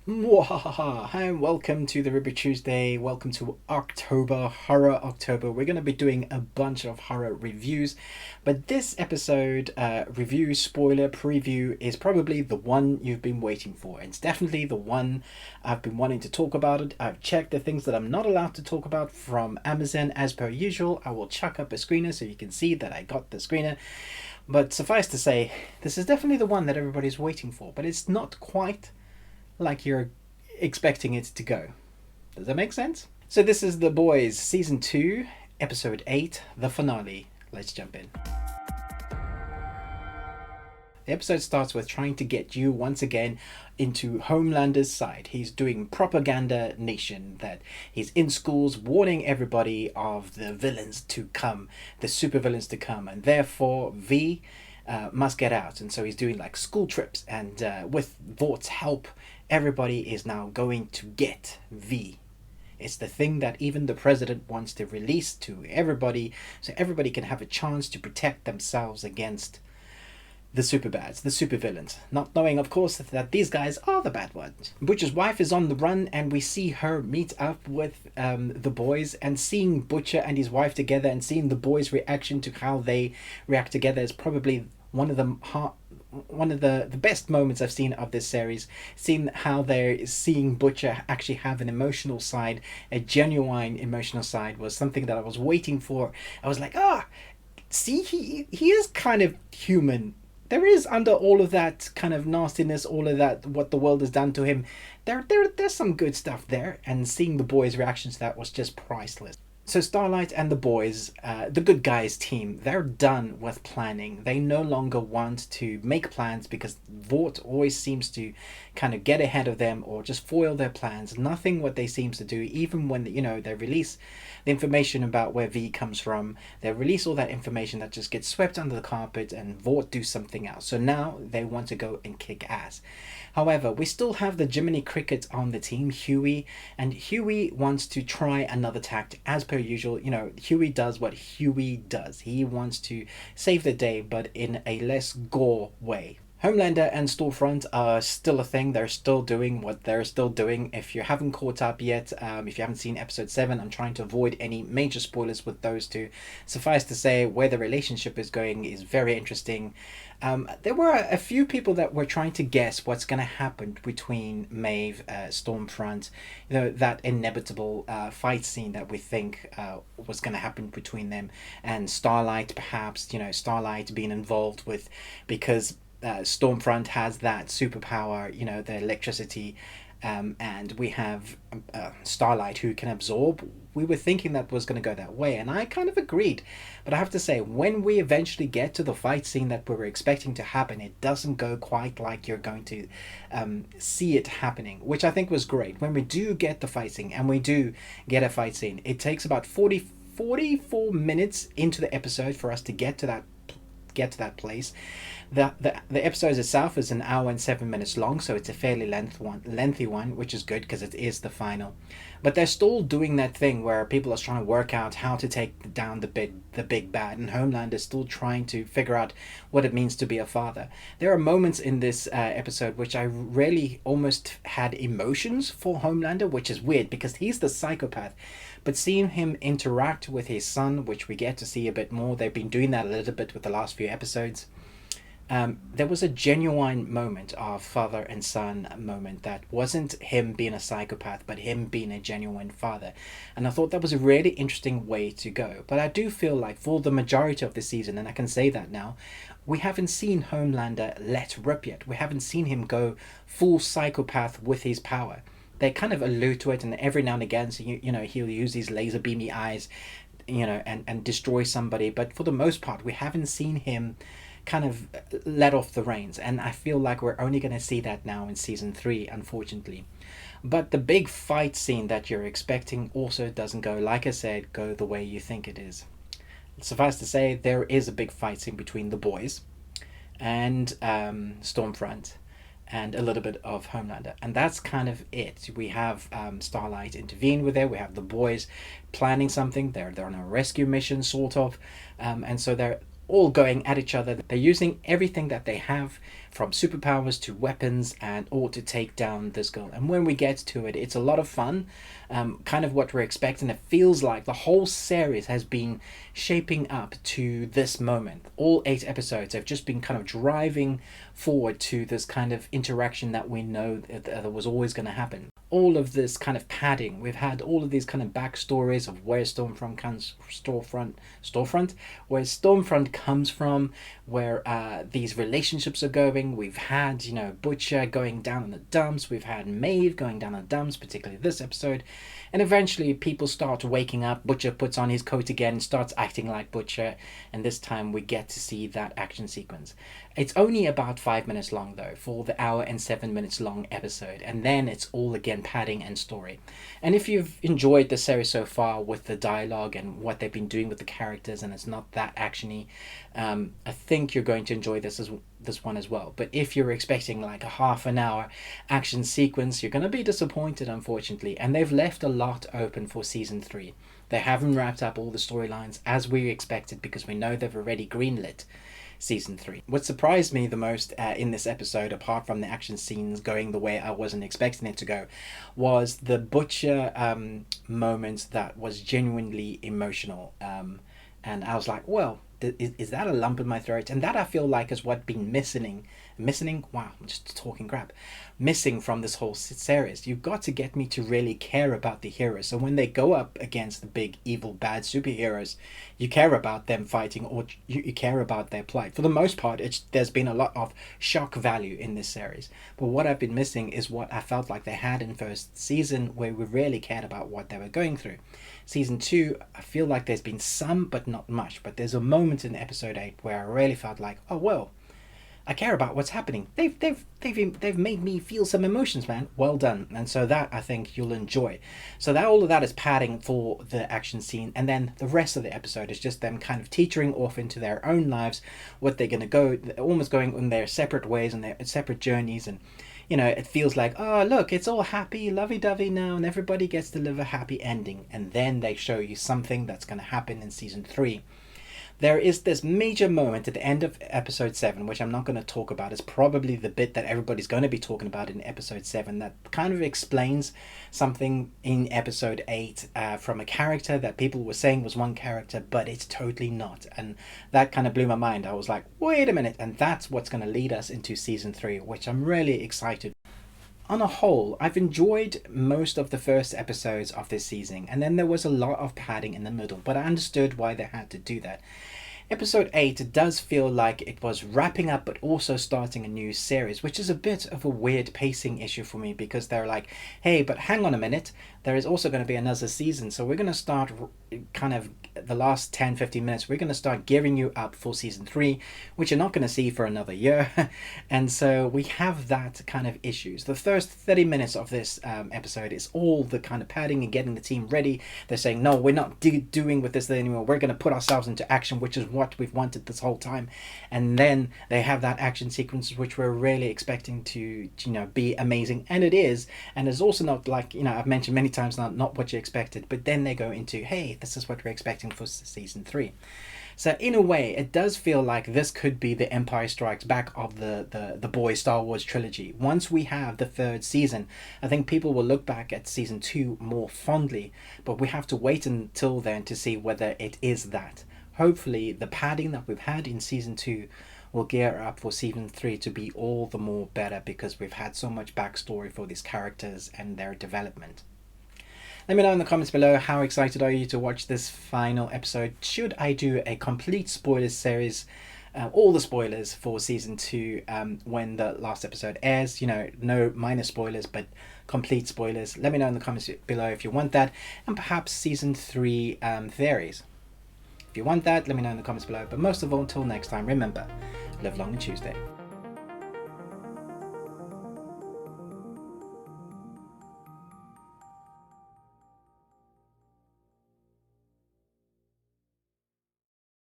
Mwahaha! And welcome to the River Tuesday. Welcome to October, Horror October. We're going to be doing a bunch of horror reviews, but this episode, review, spoiler, preview, is probably the one you've been waiting for. It's definitely the one I've been wanting to talk about it. I've checked the things that I'm not allowed to talk about from Amazon as per usual. I will chuck up a screener so you can see that I got the screener. But suffice to say, this is definitely the one that everybody's waiting for, but it's not quite like you're expecting it to go. Does that make sense? So this is The Boys, Season 2, Episode 8, the finale. Let's jump in. The episode starts with trying to get you once again into Homelander's side. He's doing propaganda nation, that he's in schools warning everybody of the villains to come, the supervillains to come, and therefore V must get out. And so he's doing like school trips, and with Vaught's help, everybody is now going to get V. It's the thing that even the president wants to release to everybody, so everybody can have a chance to protect themselves against the superbads, the supervillains, not knowing, of course, that these guys are the bad ones. Butcher's wife is on the run, and we see her meet up with the boys, and seeing Butcher and his wife together and seeing the boys' reaction to how they react together is probably one of the best moments I've seen of this series. Seeing how they're seeing Butcher actually have an emotional side, a genuine emotional side, was something that I was waiting for. I was like, see, he is kind of human. There is, under all of that kind of nastiness, all of that, what the world has done to him, there's some good stuff there, and seeing the boys' reactions to that was just priceless. So Starlight and the boys, the good guys team, they're done with planning. They no longer want to make plans because Vought always seems to kind of get ahead of them or just foil their plans. Nothing what they seems to do, even when, they release the information about where V comes from, they release all that information that just gets swept under the carpet, and Vought do something else. So now they want to go and kick ass. However, we still have the Jiminy Cricket on the team, Huey, and Huey wants to try another tactic. As per usual, Huey does what Huey does. He wants to save the day, but in a less gore way. Homelander and Stormfront are still a thing. They're still doing what they're still doing. If you haven't caught up yet, if you haven't seen episode 7, I'm trying to avoid any major spoilers with those two. Suffice to say, where the relationship is going is very interesting. There were a few people that were trying to guess what's going to happen between Maeve, Stormfront, that inevitable fight scene that we think was going to happen between them, and Starlight, perhaps, Starlight being involved with, because Stormfront has that superpower, the electricity, and we have Starlight who can absorb. We were thinking that was going to go that way, and I kind of agreed. But I have to say, when we eventually get to the fight scene that we were expecting to happen, it doesn't go quite like you're going to see it happening, which I think was great. When we do get the fight scene, and we do get a fight scene, it takes about 44 minutes into the episode for us to get to that place. The episode itself is an hour and 7 minutes long, so it's a fairly lengthy one, which is good because it is the final. But they're still doing that thing where people are trying to work out how to take down the big bad, and Homelander is still trying to figure out what it means to be a father. There are moments in this episode which I really almost had emotions for Homelander, which is weird because he's the psychopath. But seeing him interact with his son, which we get to see a bit more, they've been doing that a little bit with the last few episodes. There was a genuine moment of father and son moment that wasn't him being a psychopath, but him being a genuine father. And I thought that was a really interesting way to go. But I do feel like for the majority of the season, and I can say that now, we haven't seen Homelander let rip yet. We haven't seen him go full psychopath with his power. They kind of allude to it, and every now and again, so he'll use his laser beamy eyes, and destroy somebody. But for the most part, we haven't seen him kind of let off the reins, and I feel like we're only going to see that now in season 3, unfortunately. But the big fight scene that you're expecting also doesn't go, like I said, go the way you think it is. Suffice to say, there is a big fight scene between the boys and Stormfront, and a little bit of Homelander, and that's kind of it. We have Starlight intervene with it. We have the boys planning something. They're on a rescue mission, sort of, and so they're all going at each other. They're using everything that they have from superpowers to weapons and all to take down this girl. And when we get to it, it's a lot of fun, kind of what we're expecting. It feels like the whole series has been shaping up to this moment. All 8 episodes have just been kind of driving forward to this kind of interaction that we know that was always going to happen. All of this kind of padding, we've had all of these kind of backstories of where Stormfront comes from, where these relationships are going. We've had, you know, Butcher going down in the dumps, we've had Maeve going down in the dumps, particularly this episode, and eventually people start waking up. Butcher puts on his coat again, starts acting like Butcher, and this time we get to see that action sequence. It's only about 5 minutes long though, for the hour and 7 minutes long episode, and then it's all again padding and story. And if you've enjoyed the series so far with the dialogue and what they've been doing with the characters, and it's not that actiony, I think you're going to enjoy this one as well. But if you're expecting like a half an hour action sequence, you're going to be disappointed, unfortunately. And they've left a lot open for season 3. They haven't wrapped up all the storylines as we expected, because we know they've already greenlit season 3. What surprised me the most in this episode, apart from the action scenes going the way I wasn't expecting it to go, was the Butcher moment that was genuinely emotional. And I was like, well, is that a lump in my throat? And that, I feel like, is what been missing. Wow, I'm just talking crap. Missing from this whole series. You've got to get me to really care about the heroes. So when they go up against the big, evil, bad superheroes, you care about them fighting, or you care about their plight. For the most part, there's been a lot of shock value in this series. But what I've been missing is what I felt like they had in first season, where we really cared about what they were going through. Season 2, I feel like there's been some, but not much. But there's a moment in episode 8 where I really felt like, oh well, I care about what's happening. They've made me feel some emotions, man. Well done. And so that, I think you'll enjoy. So that, all of that is padding for the action scene, and then the rest of the episode is just them kind of teetering off into their own lives, what they're going to go, almost going on their separate ways and their separate journeys. And you know, it feels like, oh look, it's all happy, lovey-dovey now, and everybody gets to live a happy ending. And then they show you something that's going to happen in season 3. There is this major moment at the end of episode 7, which I'm not going to talk about. It's probably the bit that everybody's going to be talking about in episode 7, that kind of explains something in episode 8 from a character that people were saying was one character, but it's totally not. And that kind of blew my mind. I was like, wait a minute. And that's what's going to lead us into season 3, which I'm really excited. On a whole, I've enjoyed most of the first episodes of this season, and then there was a lot of padding in the middle, but I understood why they had to do that. Episode 8 does feel like it was wrapping up but also starting a new series, which is a bit of a weird pacing issue for me, because they're like, hey, but hang on a minute, there is also going to be another season, so we're going to start kind of the last 10-15 minutes, we're going to start gearing you up for season 3, which you're not going to see for another year. And so we have that kind of issues. The first 30 minutes of this episode is all the kind of padding and getting the team ready. They're saying, no, we're not doing with this anymore, we're going to put ourselves into action, which is what we've wanted this whole time. And then they have that action sequence, which we're really expecting to, you know, be amazing, and it is. And it's also not like, you know, I've mentioned many times, not what you expected, but then they go into, hey, this is what we're expecting for season 3. So in a way, it does feel like this could be the Empire Strikes Back of the boy Star Wars trilogy. Once we have the 3rd season, I think people will look back at season 2 more fondly, but we have to wait until then to see whether it is that. Hopefully the padding that we've had in season 2 will gear up for season 3 to be all the more better, because we've had so much backstory for these characters and their development. Let me know in the comments below, how excited are you to watch this final episode? Should I do a complete spoilers series, all the spoilers for season 2 when the last episode airs? You know, no minor spoilers, but complete spoilers. Let me know in the comments below if you want that, and perhaps season 3 theories. If you want that, let me know in the comments below. But most of all, until next time, remember, live long and Tuesday.